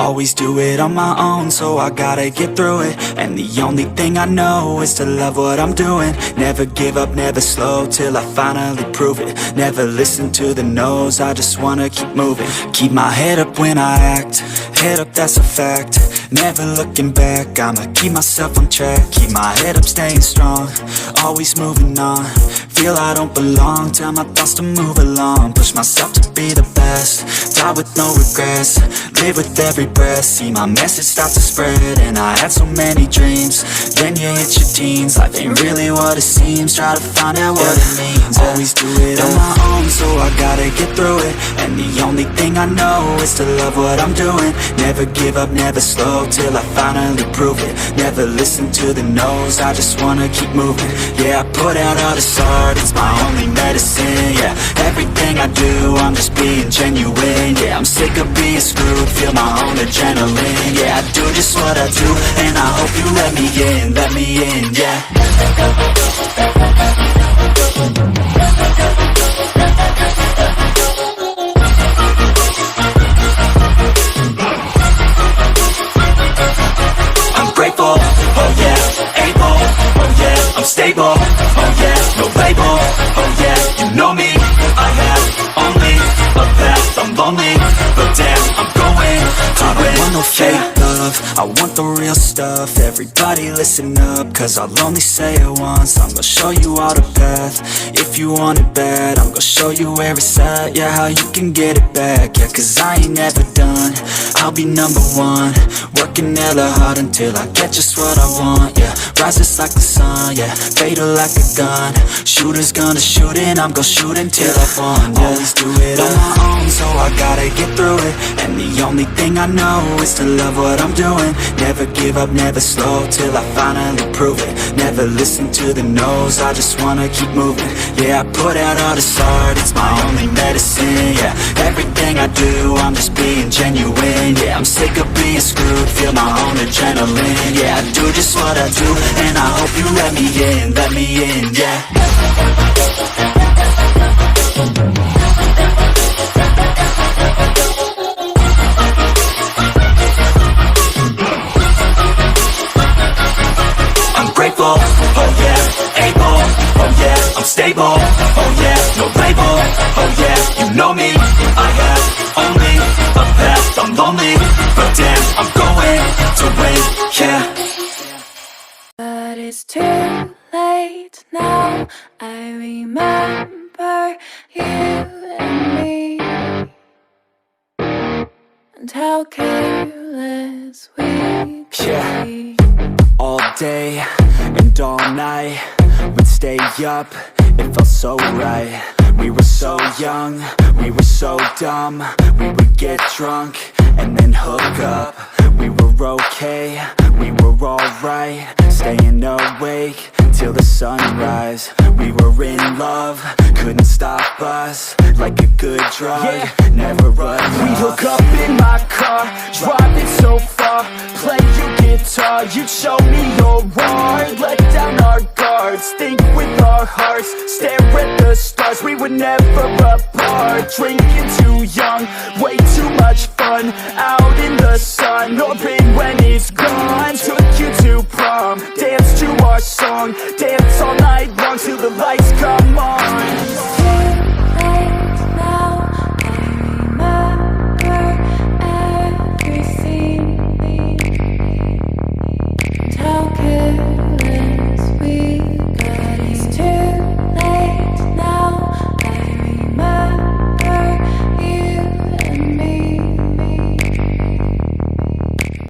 Always do it on my own, so I gotta get through it. And the only thing I know is to love what I'm doing. Never give up, never slow, till I finally prove it. Never listen to the no's, I just wanna keep moving. Keep my head up when I act, head up, that's a fact. Never looking back, I'ma keep myself on track. Keep my head up, staying strong, always moving on. Feel I don't belong, tell my thoughts to move along. Push myself to be the best, die with no regrets. Live with every breath, see my message start to spread. And I had so many dreams, then you hit your teens. Life ain't really what it seems, try to find out what it means. Always do it on my own, so I gotta get through it. And the only thing I know is to love what I'm doing. Never give up, never slow, till I finally prove it. Never listen to the no's, I just wanna keep moving. Yeah, I put out all this art, it's my only medicine. Yeah, everything I do, I'm just being genuine. Yeah, I'm sick of being screwed, feel my own adrenaline. Yeah, I do just what I do, and I hope you let me in, yeah. I'm grateful, oh yeah, able, oh yeah, I'm stable, oh yeah, no label, oh yeah, you know me, I have only a path, I'm lonely, but damn, I'm going to win. I don't want no fake love, I want the real stuff. Everybody listen up, cause I'll only say it once. I'm gonna show you all the path, if you want it bad. I'm gonna show you where it's at, yeah, how you can get it back. Yeah, cause I ain't never done, I'll be number one. Working hella hard until I get just what I want, yeah. Rises like the sun, yeah, fatal like a gun. Shooter's gonna shoot and I'm gonna shoot until I won, yeah. Always do it on my own, so I gotta get through it. And the only thing I know is to love what I'm doing. Never give up, never slow, till I finally prove it. Never listen to the no's, I just wanna keep moving. Yeah, I put out all this art, it's my only medicine. Yeah, everything I do, I'm just being genuine. Yeah, I'm sick of being screwed, feel my own adrenaline. Yeah, I do just what I do, and I hope you let me in, yeah. I'm grateful, oh yeah, able, oh yeah, I'm stable, oh yeah, no label, oh yeah, you know me, I have only a path, I'm lonely, but damn, I'm going to win, yeah. But it's too late now, I remember you and me, and how careless we could be. All day and all night, we'd stay up, it felt so right. We were so young, we were so dumb. We would get drunk and then hook up. We were okay, we were alright, staying awake till the sunrise. We were in love, couldn't stop us. Like a good drug, yeah, never run off. We'd hook up in my car, drive it so far, play your guitar, you'd show me your art. Let down our guards, think with our hearts, stare at the stars. We were never apart, drinking too young, way too much fun. Out in the sun, or pain when it's gone.